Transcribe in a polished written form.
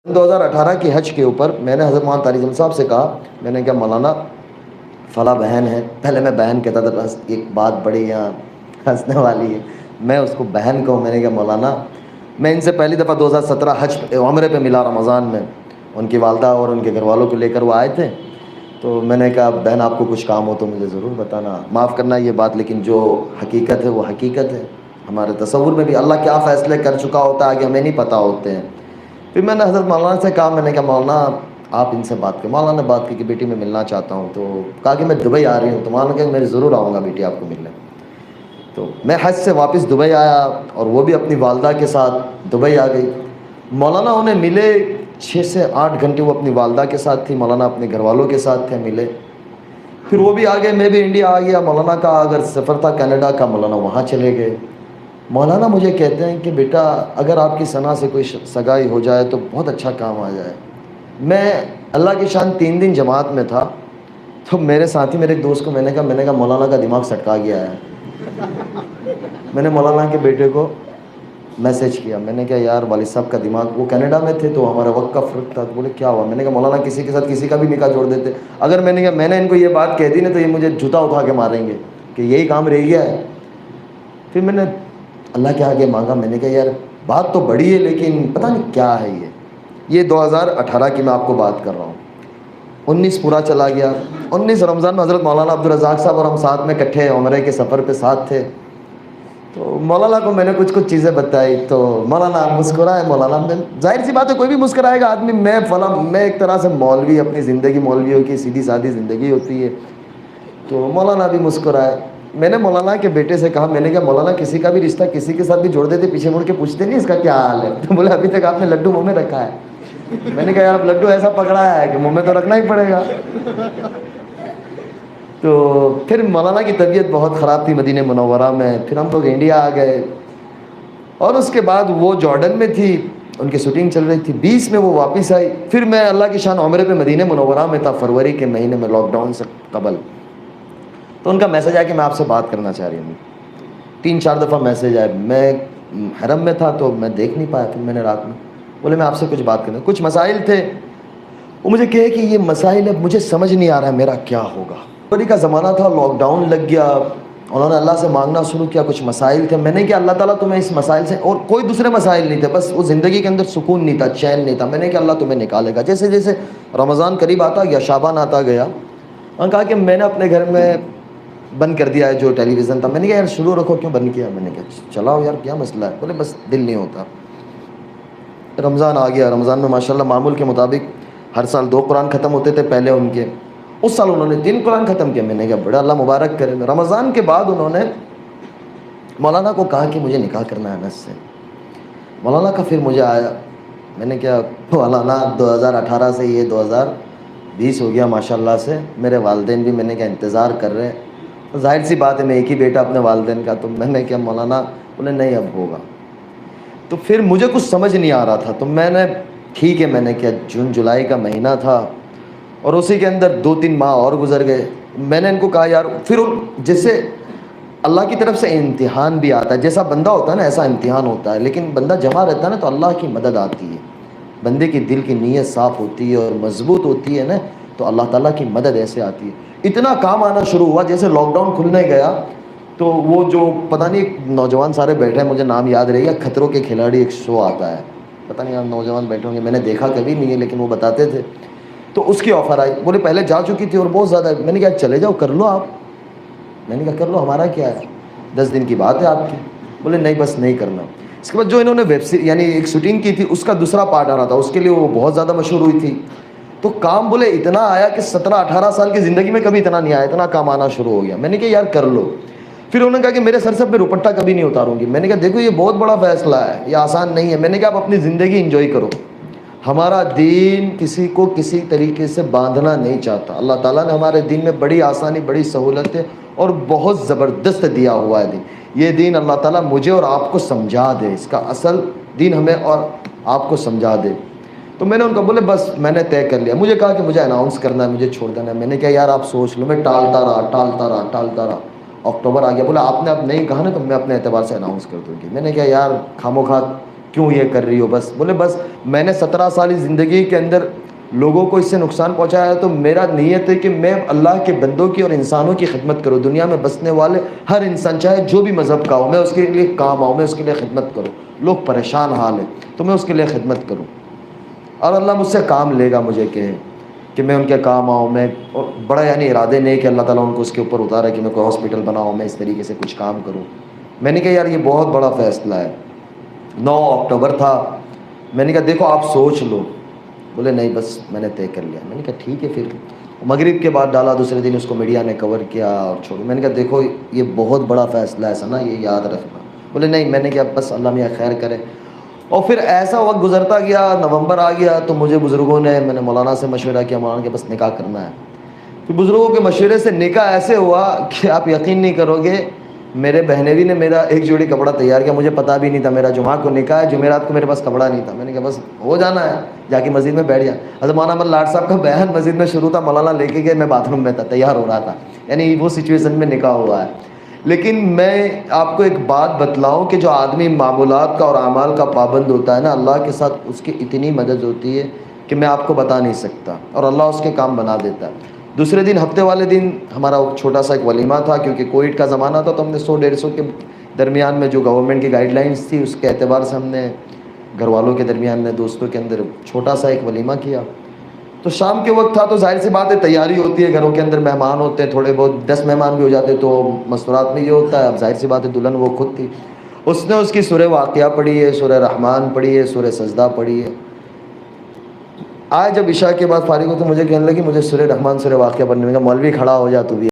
2018 کی حج کے اوپر میں نے حضرت مولانا طارق جمل صاحب سے کہا، میں نے کہا مولانا فلاں بہن ہے، پہلے میں بہن کہتا تھا، بس ایک بات بڑی یہاں ہنسنے والی ہے، میں اس کو بہن کہوں. میں نے کہا مولانا، میں ان سے پہلی دفعہ 2017 حج عمرے پہ ملا رمضان میں، ان کی والدہ اور ان کے گھر والوں کو لے کر وہ آئے تھے. تو میں نے کہا بہن آپ کو کچھ کام ہو تو مجھے ضرور بتانا، معاف کرنا یہ بات، لیکن جو حقیقت ہے وہ حقیقت ہے. ہمارے تصور میں بھی اللہ کیا فیصلے کر چکا ہوتا ہے کہ ہمیں نہیں پتہ ہوتے ہیں. پھر میں نے حضرت مولانا سے کہا، میں نے کہا مولانا آپ ان سے بات کریں. مولانا نے بات کی کہ بیٹی میں ملنا چاہتا ہوں. تو کہا کہ میں دبئی آ رہی ہوں. تو مولانا کہ میں ضرور آؤں گا بیٹی آپ کو ملنے. تو میں حج سے واپس دبئی آیا اور وہ بھی اپنی والدہ کے ساتھ دبئی آ گئی. مولانا انہیں ملے 6 سے 8 گھنٹے وہ اپنی والدہ کے ساتھ تھی، مولانا اپنے گھر والوں کے ساتھ تھے، ملے. پھر وہ بھی آ گئے، میں بھی انڈیا آ گیا. مولانا کا اگر سفر تھا کینیڈا کا، مولانا وہاں چلے گئے. مولانا مجھے کہتے ہیں کہ بیٹا اگر آپ کی ثنا سے کوئی سگائی ہو جائے تو بہت اچھا کام آ جائے. میں اللہ کی شان 3 دن جماعت میں تھا، تو میرے ساتھی میرے ایک دوست کو میں نے کہا مولانا کا دماغ سٹکا گیا ہے. میں نے مولانا کے بیٹے کو میسج کیا، میں نے کہا یار والد صاحب کا دماغ، وہ کینیڈا میں تھے تو ہمارا وقت کا فرق تھا. تو بولے کیا ہوا؟ میں نے کہا مولانا کسی کے ساتھ کسی کا بھی نکاح جوڑ دیتے. اگر میں نے کہا میں نے ان کو یہ بات کہہ دی نا تو یہ مجھے جوتا اٹھا کے ماریں گے کہ یہی کام رہ گیا ہے. پھر میں نے اللہ کے آگے مانگا، میں نے کہا یار بات تو بڑی ہے لیکن پتہ نہیں کیا ہے یہ 2018 کی میں آپ کو بات کر رہا ہوں. 19 پورا چلا گیا. 19 رمضان میں حضرت مولانا عبدالرزاق صاحب اور ہم ساتھ میں اکٹھے عمرے کے سفر پہ ساتھ تھے. تو مولانا کو میں نے کچھ چیزیں بتائی تو مولانا مسکرائے. مولانا میں ظاہر سی بات ہے کوئی بھی مسکرائے گا آدمی. میں ایک طرح سے مولوی، اپنی زندگی مولویوں کی سیدھی سادھی زندگی ہوتی ہے. تو مولانا بھی مسکرائے. میں نے مولانا کے بیٹے سے کہا، میں نے کہا مولانا کسی کا بھی رشتہ کسی کے ساتھ بھی جوڑ دیتے پیچھے مڑ کے پوچھتے نہیں اس کا کیا حال ہے؟ تو بولے ابھی تک آپ نے لڈو منہ میں رکھا ہے. میں نے کہا یار اب لڈو ایسا پکڑایا ہے کہ منہ میں تو رکھنا ہی پڑے گا. تو پھر مولانا کی طبیعت بہت خراب تھی مدینہ منورہ میں. پھر ہم لوگ انڈیا آ گئے اور اس کے بعد وہ جارڈن میں تھی، ان کی شوٹنگ چل رہی تھی. 20 میں وہ واپس آئی. پھر میں اللہ کی شان عمرے پہ مدینہ منورہ میں تھا فروری کے مہینے میں، لاک ڈاؤن سے قبل. تو ان کا میسج آیا کہ میں آپ سے بات کرنا چاہ رہی ہوں. 3-4 دفعہ میسج آئے. میں حرم میں تھا تو میں دیکھ نہیں پایا. پھر میں نے رات میں بولے میں آپ سے کچھ بات کرنا، کچھ مسائل تھے. وہ مجھے کہے کہ یہ مسائل اب مجھے سمجھ نہیں آ رہا ہے میرا کیا ہوگا. فروری کا زمانہ تھا، لاک ڈاؤن لگ گیا. انہوں نے اللہ سے مانگنا شروع کیا، کچھ مسائل تھے. میں نے کہا اللہ تعالیٰ تمہیں اس مسائل سے، اور کوئی دوسرے مسائل نہیں تھے، بس وہ زندگی کے اندر سکون نہیں تھا، چین نہیں تھا. میں نے کہا اللہ تمہیں نکالے گا. جیسے جیسے رمضان قریب آتا گیا، شعبان آتا گیا، انہوں نے کہا کہ میں نے اپنے گھر میں بند کر دیا ہے جو ٹیلی ویژن تھا. میں نے کہا یار شروع رکھو، کیوں بند کیا؟ میں نے کہا چلاؤ یار کیا مسئلہ ہے؟ بولے بس دل نہیں ہوتا. رمضان آ گیا. رمضان میں ماشاءاللہ معمول کے مطابق ہر سال 2 قرآن ختم ہوتے تھے پہلے ان کے. اس سال انہوں نے 3 قرآن ختم کیا. میں نے کہا بڑا اللہ مبارک کرے. رمضان کے بعد انہوں نے مولانا کو کہا کہ مجھے نکاح کرنا ہے انس سے. مولانا کا پھر مجھے آیا. میں نے کہا مولانا 2018 سے یہ 2020 ہو گیا ماشاءاللہ سے. میرے والدین بھی میں نے کہا انتظار کر رہے ہیں. ظاہر سی بات ہے میں ایک ہی بیٹا اپنے والدین کا. تو میں نے کہا مولانا، بولے نہیں اب ہوگا. تو پھر مجھے کچھ سمجھ نہیں آ رہا تھا. تو میں نے ٹھیک ہے، میں نے کہا جون جولائی کا مہینہ تھا اور اسی کے اندر 2-3 ماہ اور گزر گئے. میں نے ان کو کہا یار پھر جیسے اللہ کی طرف سے امتحان بھی آتا ہے، جیسا بندہ ہوتا ہے نا ایسا امتحان ہوتا ہے، لیکن بندہ جمع رہتا ہے نا تو اللہ کی مدد آتی ہے. بندے کی دل کی نیت صاف ہوتی ہے اور مضبوط ہوتی ہے نا تو اللہ تعالیٰ کی مدد ایسے آتی ہے. اتنا کام آنا شروع ہوا. جیسے لاک ڈاؤن کھلنے گیا تو وہ جو پتہ نہیں نوجوان سارے بیٹھے ہیں، مجھے نام یاد رہے گا، خطروں کے کھلاڑی ایک شو آتا ہے، پتہ نہیں آپ نوجوان بیٹھے ہوں گے، میں نے دیکھا کبھی نہیں ہے لیکن وہ بتاتے تھے. تو اس کی آفر آئی. بولے پہلے جا چکی تھی اور بہت زیادہ. میں نے کہا چلے جاؤ کر لو آپ. میں نے کہا کر لو، ہمارا کیا ہے، 10 دن کی بات ہے آپ کی. بولے نہیں بس نہیں کرنا. اس کے بعد جو انہوں نے ویب سیریز یعنی ایک شوٹنگ کی تھی اس کا دوسرا پارٹ آ رہا تھا، اس کے لیے وہ بہت زیادہ مشہور ہوئی تھی. تو کام بولے اتنا آیا کہ 17-18 سال کی زندگی میں کبھی اتنا نہیں آیا، اتنا کام آنا شروع ہو گیا. میں نے کہا یار کر لو. پھر انہوں نے کہا کہ میرے سر سے اپنے دوپٹہ کبھی نہیں اتاروں گی. میں نے کہا دیکھو یہ بہت بڑا فیصلہ ہے، یہ آسان نہیں ہے. میں نے کہا آپ اپنی زندگی انجوائے کرو. ہمارا دین کسی کو کسی طریقے سے باندھنا نہیں چاہتا. اللہ تعالیٰ نے ہمارے دین میں بڑی آسانی، بڑی سہولت ہے اور بہت زبردست دیا ہوا ہے دین. یہ دین اللہ تعالیٰ مجھے اور آپ کو سمجھا دے، اس کا اصل دین ہمیں اور آپ کو سمجھا دے. تو میں نے ان کو بولے بس میں نے طے کر لیا. مجھے کہا کہ مجھے اناؤنس کرنا ہے، مجھے چھوڑ دینا ہے. میں نے کہا یار آپ سوچ لو. میں ٹالتا رہا. اکتوبر آ گیا. بولا آپ نے اب نہیں کہا نا تو میں اپنے اعتبار سے اناؤنس کر دوں گی. میں نے کہا یار خاموخواہ کیوں یہ کر رہی ہو؟ بس بولے بس میں نے 17 سال زندگی کے اندر لوگوں کو اس سے نقصان پہنچایا ہے، تو میرا نیت ہے کہ میں اللہ کے بندوں کی اور انسانوں کی خدمت کروں، دنیا میں بسنے والے ہر انسان چاہے جو بھی مذہب کا ہو، میں اس کے لیے کام آؤں، میں اس کے لیے خدمت کروں۔ لوگ پریشان حال ہیں تو میں اس کے لیے خدمت کروں، اور اللہ مجھ سے کام لے گا، مجھے کہ میں ان کے کام آؤں۔ میں بڑا یعنی ارادے نہیں کہ اللہ تعالیٰ ان کو اس کے اوپر اتارا کہ میں کوئی ہاسپٹل بناؤں، میں اس طریقے سے کچھ کام کروں۔ میں نے کہا یار یہ بہت بڑا فیصلہ ہے۔ 9 اکتوبر تھا، میں نے کہا دیکھو آپ سوچ لو۔ بولے نہیں بس میں نے طے کر لیا۔ میں نے کہا ٹھیک ہے پھر۔ مغرب کے بعد ڈالا، دوسرے دن اس کو میڈیا نے کور کیا اور چھوڑو۔ میں نے کہا دیکھو یہ بہت بڑا فیصلہ ہے ثنا، یہ یاد رکھنا۔ بولے نہیں، میں نے کہا بس اللہ میاں خیر کرے۔ اور پھر ایسا وقت گزرتا گیا، نومبر آ گیا تو مجھے بزرگوں نے، میں نے مولانا سے مشورہ کیا، مولانا کے بس نکاح کرنا ہے۔ پھر بزرگوں کے مشورے سے نکاح ایسے ہوا کہ آپ یقین نہیں کرو گے، میرے بہنوی نے میرا ایک جوڑی کپڑا تیار کیا، مجھے پتا بھی نہیں تھا میرا جمعہ کو نکاح ہے، جمعرات کو میرے پاس کپڑا نہیں تھا۔ میں نے کہا بس ہو جانا ہے، جا کے مسجد میں بیٹھ گیا۔ حضرت مولانا احمد لاٹ صاحب کا بیان مسجد میں شروع تھا، مولانا لے کے گئے، میں باتھ روم میں تھا، تیار ہو رہا تھا، یعنی وہ سچویشن میں نکاح ہوا ہے۔ لیکن میں آپ کو ایک بات بتلاؤں کہ جو آدمی معمولات کا اور اعمال کا پابند ہوتا ہے نا، اللہ کے ساتھ اس کی اتنی مدد ہوتی ہے کہ میں آپ کو بتا نہیں سکتا، اور اللہ اس کے کام بنا دیتا ہے۔ دوسرے دن ہفتے والے دن ہمارا چھوٹا سا ایک ولیمہ تھا، کیونکہ کووڈ کا زمانہ تھا، تو ہم نے 100-150 کے درمیان میں جو گورنمنٹ کی گائیڈ لائنس تھی اس کے اعتبار سے ہم نے گھر والوں کے درمیان میں، دوستوں کے اندر چھوٹا سا ایک ولیمہ کیا۔ تو شام کے وقت تھا، تو ظاہر سی بات ہے تیاری ہوتی ہے، گھروں کے اندر مہمان ہوتے ہیں، تھوڑے بہت 10 مہمان بھی ہو جاتے تو مستورات میں یہ ہوتا ہے۔ اب ظاہر سی بات ہے دلہن وہ خود تھی، اس نے اس کی سورہ واقعہ پڑھی ہے، سورہ رحمان پڑھی ہے، سورہ سجدہ پڑھی ہے۔ آج جب عشاء کے بعد فارغ ہو تو مجھے کہنے لگی مجھے سورہ رحمان سورہ واقعہ پڑھنے میں، کہا مولوی کھڑا ہو جا تو بھی